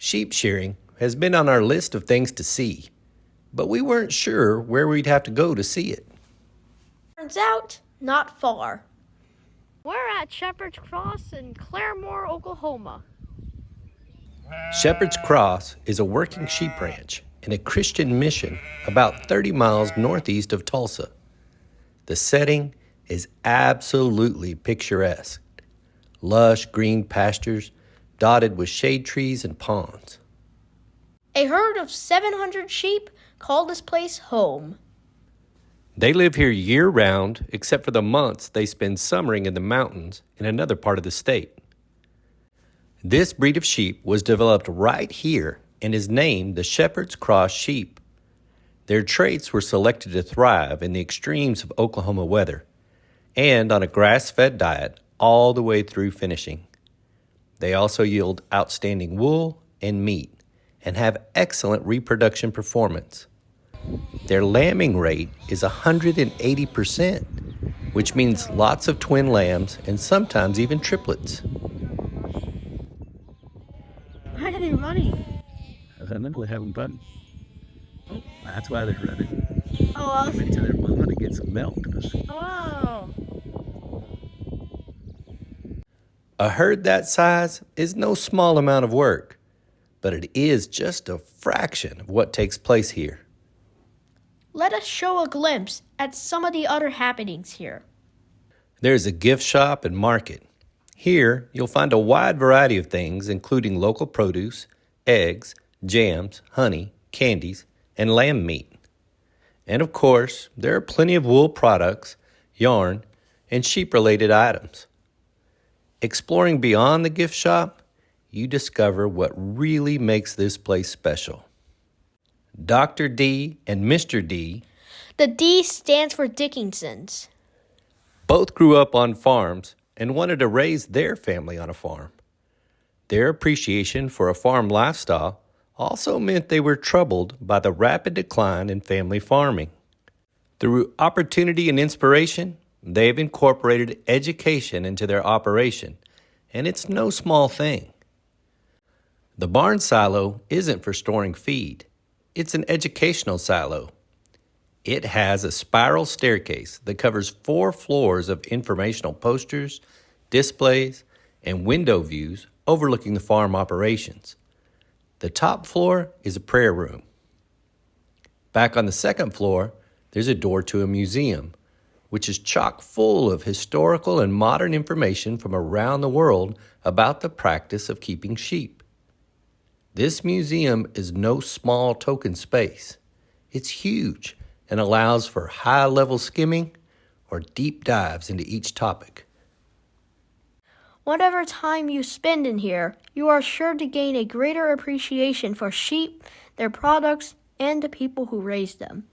Sheep shearing has been on our list of things to see, but we weren't sure where we'd have to go to see it. Turns out, not far. We're at Shepherd's Cross in Claremore, Oklahoma. Shepherd's Cross is a working sheep ranch and a Christian mission about 30 miles northeast of Tulsa. The setting is absolutely picturesque. Lush green pastures dotted with shade trees and ponds. A herd of 700 sheep call this place home. They live here year-round except for the months they spend summering in the mountains in another part of the state. This breed of sheep was developed right here and is named the Shepherd's Cross sheep. Their traits were selected to thrive in the extremes of Oklahoma weather and on a grass-fed diet all the way through finishing. They also yield outstanding wool and meat and have excellent reproduction performance. Their lambing rate is 180%, which means lots of twin lambs and sometimes even triplets. Why are they running? I think they're having fun. Oh, that's why they're running. Oh, Went to their mama to get some milk. wow. A herd that size is no small amount of work, but it is just a fraction of what takes place here. Let us show a glimpse at some of the other happenings here. There's a gift shop and market. Here, you'll find a wide variety of things, including local produce, eggs, jams, honey, candies, and lamb meat. And of course, there are plenty of wool products, yarn, and sheep-related items. Exploring beyond the gift shop, you discover what really makes this place special. Dr. D and Mr. D The D stands for Dickinson's. both grew up on farms and wanted to raise their family on a farm. Their appreciation for a farm lifestyle also meant they were troubled by the rapid decline in family farming. Through opportunity and inspiration, they've incorporated education into their operation, and it's no small thing. The barn silo isn't for storing feed. It's an educational silo. It has a spiral staircase that covers 4 floors of informational posters, displays, and window views overlooking the farm operations. The top floor is a prayer room. Back on the second floor, there's a door to a museum, which is chock full of historical and modern information from around the world about the practice of keeping sheep. This museum is no small token space. It's huge and allows for high-level skimming or deep dives into each topic. Whatever time you spend in here, you are sure to gain a greater appreciation for sheep, their products, and the people who raise them.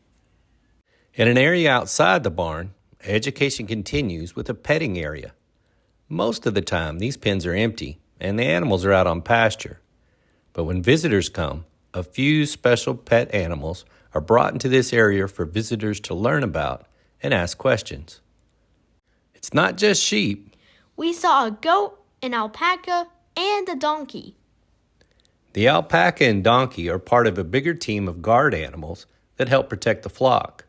In an area outside the barn, education continues with a petting area. Most of the time, these pens are empty and the animals are out on pasture. But when visitors come, a few special pet animals are brought into this area for visitors to learn about and ask questions. It's not just sheep. We saw a goat, an alpaca, and a donkey. The alpaca and donkey are part of a bigger team of guard animals that help protect the flock.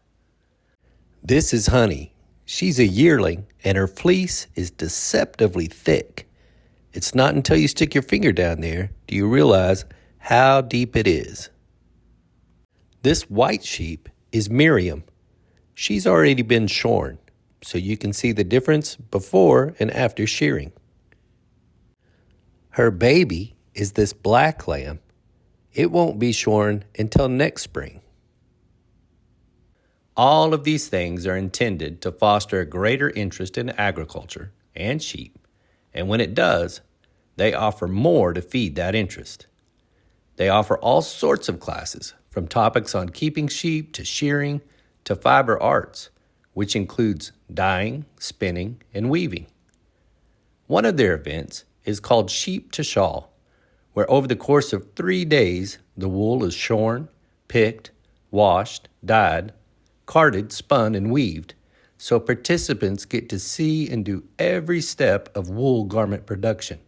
This is Honey. She's a yearling, and her fleece is deceptively thick. It's not until you stick your finger down there do you realize how deep it is. This white sheep is Miriam. She's already been shorn, so you can see the difference before and after shearing. Her baby is this black lamb. It won't be shorn until next spring. All of these things are intended to foster a greater interest in agriculture and sheep, and when it does, they offer more to feed that interest. They offer all sorts of classes, from topics on keeping sheep to shearing to fiber arts, which includes dyeing, spinning, and weaving. One of their events is called Sheep to Shawl, where over the course of 3 days, the wool is shorn, picked, washed, dyed, carded, spun, and weaved, so participants get to see and do every step of wool garment production.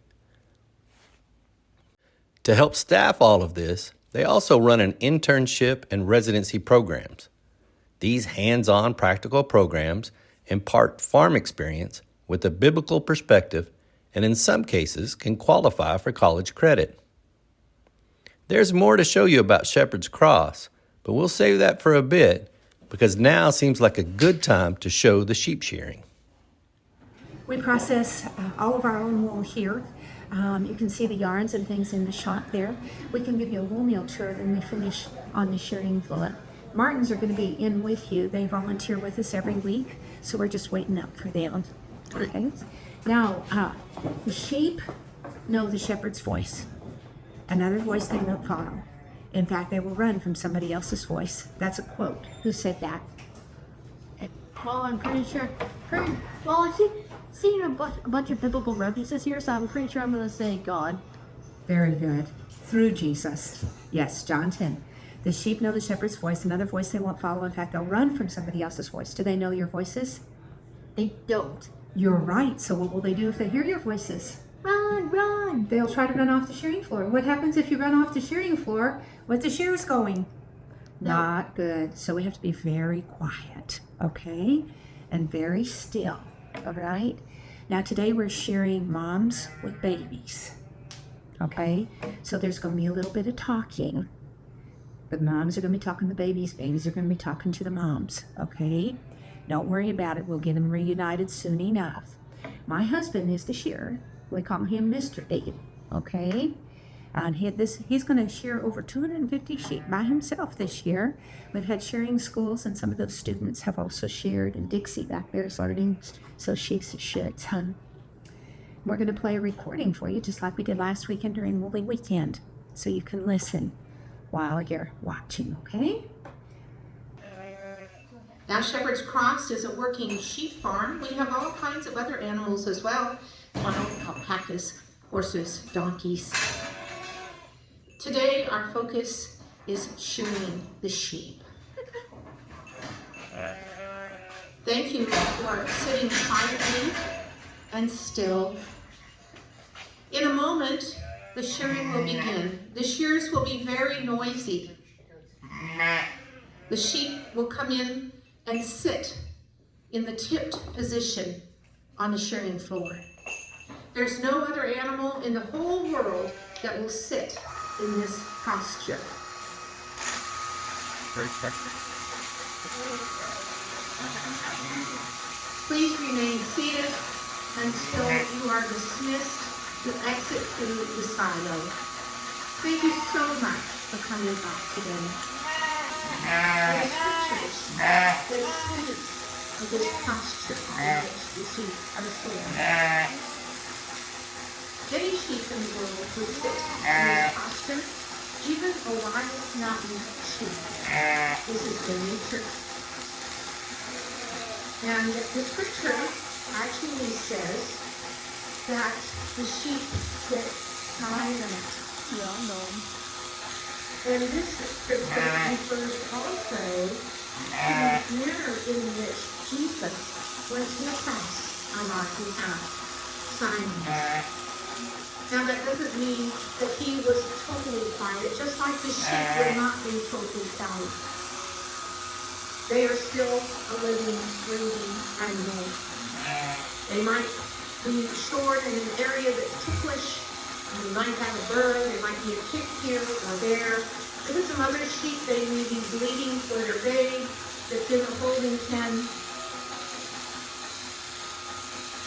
To help staff all of this, they also run an internship and residency programs. These hands-on practical programs impart farm experience with a biblical perspective and in some cases can qualify for college credit. There's more to show you about Shepherd's Cross, but we'll save that for a bit because now seems like a good time to show the sheep shearing. We process all of our own wool here. You can see the yarns and things in the shop there. We can give you a wool mill tour when we finish on the shearing floor. Martins are going to be in with you. They volunteer with us every week, so we're just waiting up for them. Okay. Now, the sheep know the shepherd's voice. Another voice they won't follow. In fact, they will run from somebody else's voice. That's a quote. Who said that? Well, I'm pretty sure. I've seen a bunch of biblical references here, so I'm pretty sure I'm going to say God. Very good. Through Jesus. Yes, John 10. The sheep know the shepherd's voice. Another voice they won't follow. In fact, they'll run from somebody else's voice. Do they know your voices? They don't. You're right. So what will they do if they hear your voices? Run, run. They'll try to run off the shearing floor. What happens if you run off the shearing floor with the shears going? Not good. So we have to be very quiet, okay? And very still, all right? Now today we're shearing moms with babies, okay? So there's going to be a little bit of talking. The moms are going to be talking to the babies are going to be talking to the moms, okay? Don't worry about it. We'll get them reunited soon enough. My husband is the shearer. We call him Mr. Dave, okay? And he's going to shear over 250 sheep by himself this year. We've had shearing schools, and some of those students have also sheared, and Dixie back there is learning, so she's a shit ton. We're going to play a recording for you, just like we did last weekend during Woolly Weekend, so you can listen while you're watching, okay? Now, Shepherd's Cross is a working sheep farm. We have all kinds of other animals as well. Alpacas, horses, donkeys. Today, our focus is shearing the sheep. Thank you for sitting quietly and still. In a moment, the shearing will begin. The shears will be very noisy. The sheep will come in and sit in the tipped position on the shearing floor. There's no other animal in the whole world that will sit in this posture. Please remain seated until you are dismissed to exit through the silo. Thank you so much for coming back today. The scriptures that speak of this posture in which the sheep are still. Many sheep in the world would sit in this posture, even a wild mountain sheep. This is their nature. And the scripture actually says that the sheep get silent. And this scripture refers also to the manner in which Jesus went to the cross on our behalf, silent. Now that doesn't mean that he was totally quiet, just like the sheep will not be totally silent. They are still a living, breathing animal. They might be stored in an area that's ticklish. You might have a burr, there might be a tick here or there. Even some other sheep, they may be bleeding for their babe that's in a holding pen.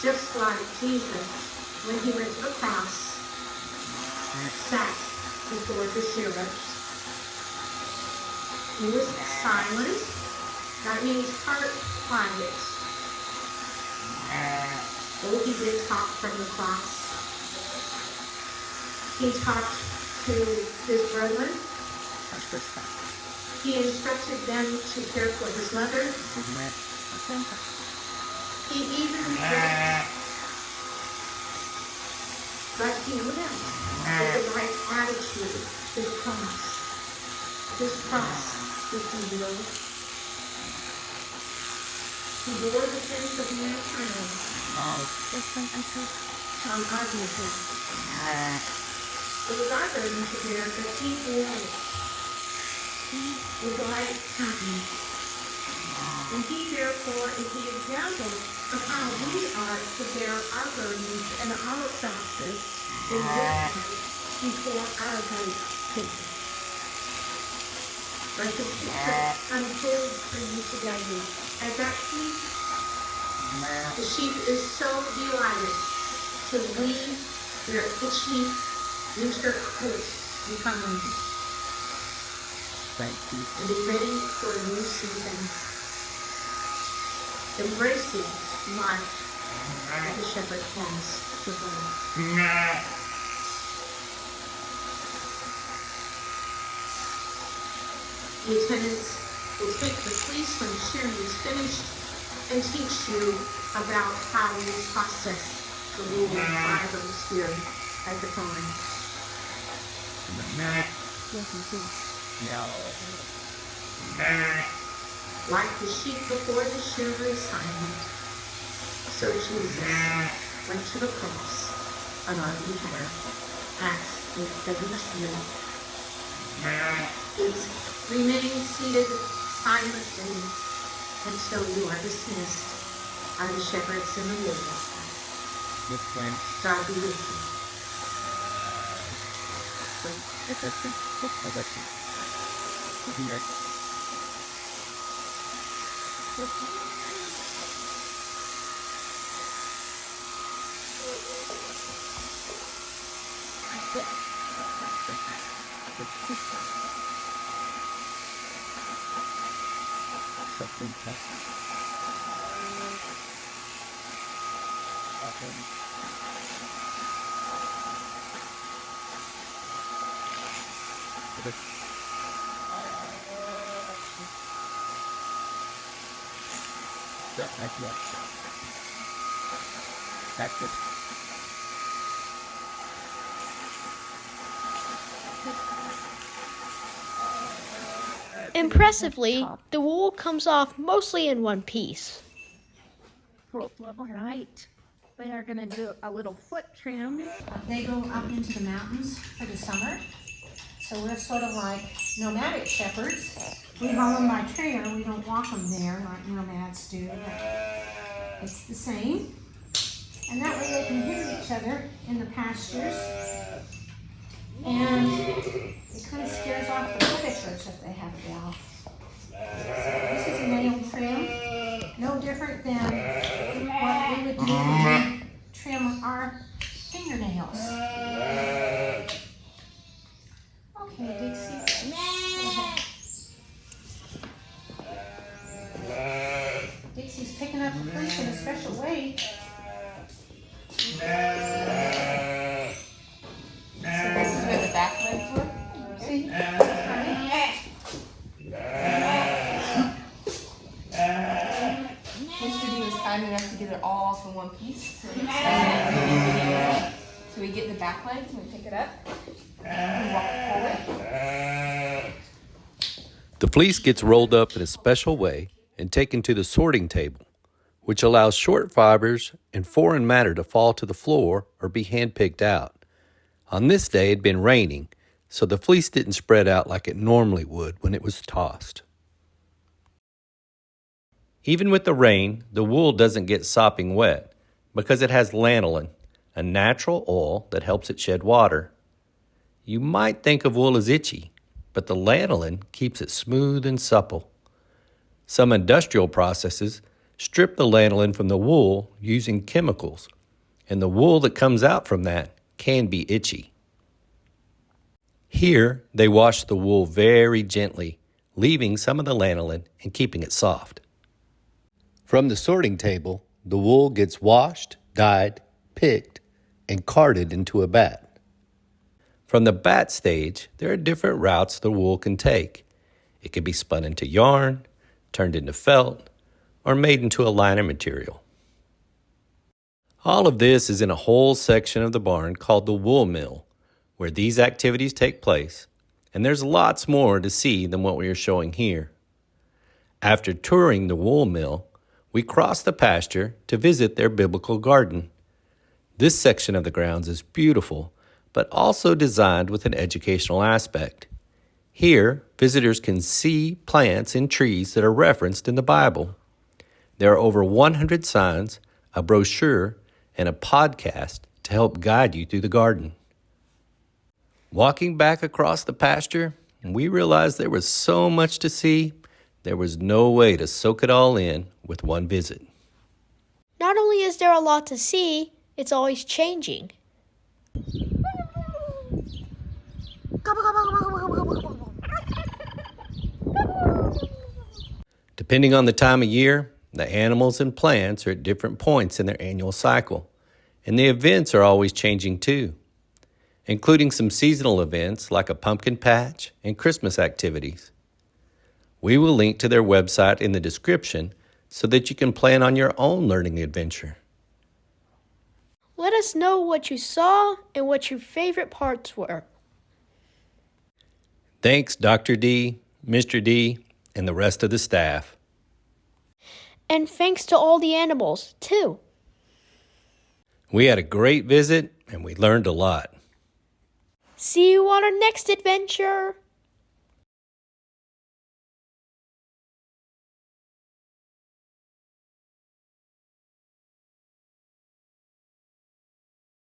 Just like Jesus, when he went to the cross, sat before the shearers. He was silent. That means part quiet. Oh, he did talk from the cross. He talked to his brethren. He instructed them to care for his mother. He even prayed. But he went with the right attitude, his cross. His cross, if you will. He bore the sins of mankind on our behalf. It was our burden to bear, but he bore it with light company. And he therefore is the example of how we are to bear our burdens and our crosses in victory before our great King. Let the picture unfold for you today. As that sheep, the sheep is so delighted to leave their itchy winter coat behind Thank you. and be ready for a new season. Embracing life that the shepherd has to them. The attendants will take the fleece when shearing is finished and teach you about how we process the wool fibers here at the farm. Like the sheep before the shearer is silent, so Jesus went to the cross on our behalf, as if every sheep is remaining seated silently until you are dismissed by the shepherds in the wood. This plan. God be with you. I got you. Here. Something tough. That's it. Impressively, the wool comes off mostly in one piece. All right. We are going to do a little foot trim. They go up into the mountains for the summer. So we're sort of like nomadic shepherds. We haul them by trailer. We don't walk them there like nomads do. But it's the same. And that way they can hear each other in the pastures. And it kind of scares off the predators if they have a bell. This is a nail trim. No different than what we would do when we trim our fingernails. Okay, Dixie. Dixie's picking up the fleece in a special way. So this is where the back legs were? See? Mr. D was kind enough to get it all from one piece. So we get the back legs and we pick it up. And walk forward. The fleece gets rolled up in a special way and taken to the sorting table, which allows short fibers and foreign matter to fall to the floor or be hand-picked out. On this day, it had been raining, so the fleece didn't spread out like it normally would when it was tossed. Even with the rain, the wool doesn't get sopping wet because it has lanolin, a natural oil that helps it shed water. You might think of wool as itchy, but the lanolin keeps it smooth and supple. Some industrial processes strip the lanolin from the wool using chemicals, and the wool that comes out from that can be itchy. Here, they wash the wool very gently, leaving some of the lanolin and keeping it soft. From the sorting table, the wool gets washed, dyed, picked, and carted into a bat. From the bat stage, there are different routes the wool can take. It can be spun into yarn, turned into felt, or made into a liner material. All of this is in a whole section of the barn called the wool mill, where these activities take place, and there's lots more to see than what we are showing here. After touring the wool mill, we cross the pasture to visit their biblical garden. This section of the grounds is beautiful but also designed with an educational aspect. Here, visitors can see plants and trees that are referenced in the Bible. There are over 100 signs, a brochure, and a podcast to help guide you through the garden. Walking back across the pasture, we realized there was so much to see, there was no way to soak it all in with one visit. Not only is there a lot to see, it's always changing. Depending on the time of year, the animals and plants are at different points in their annual cycle, and the events are always changing too, including some seasonal events like a pumpkin patch and Christmas activities. We will link to their website in the description so that you can plan on your own learning adventure. Let us know what you saw and what your favorite parts were. Thanks, Dr. D, Mr. D, and the rest of the staff. And thanks to all the animals, too. We had a great visit and we learned a lot. See you on our next adventure.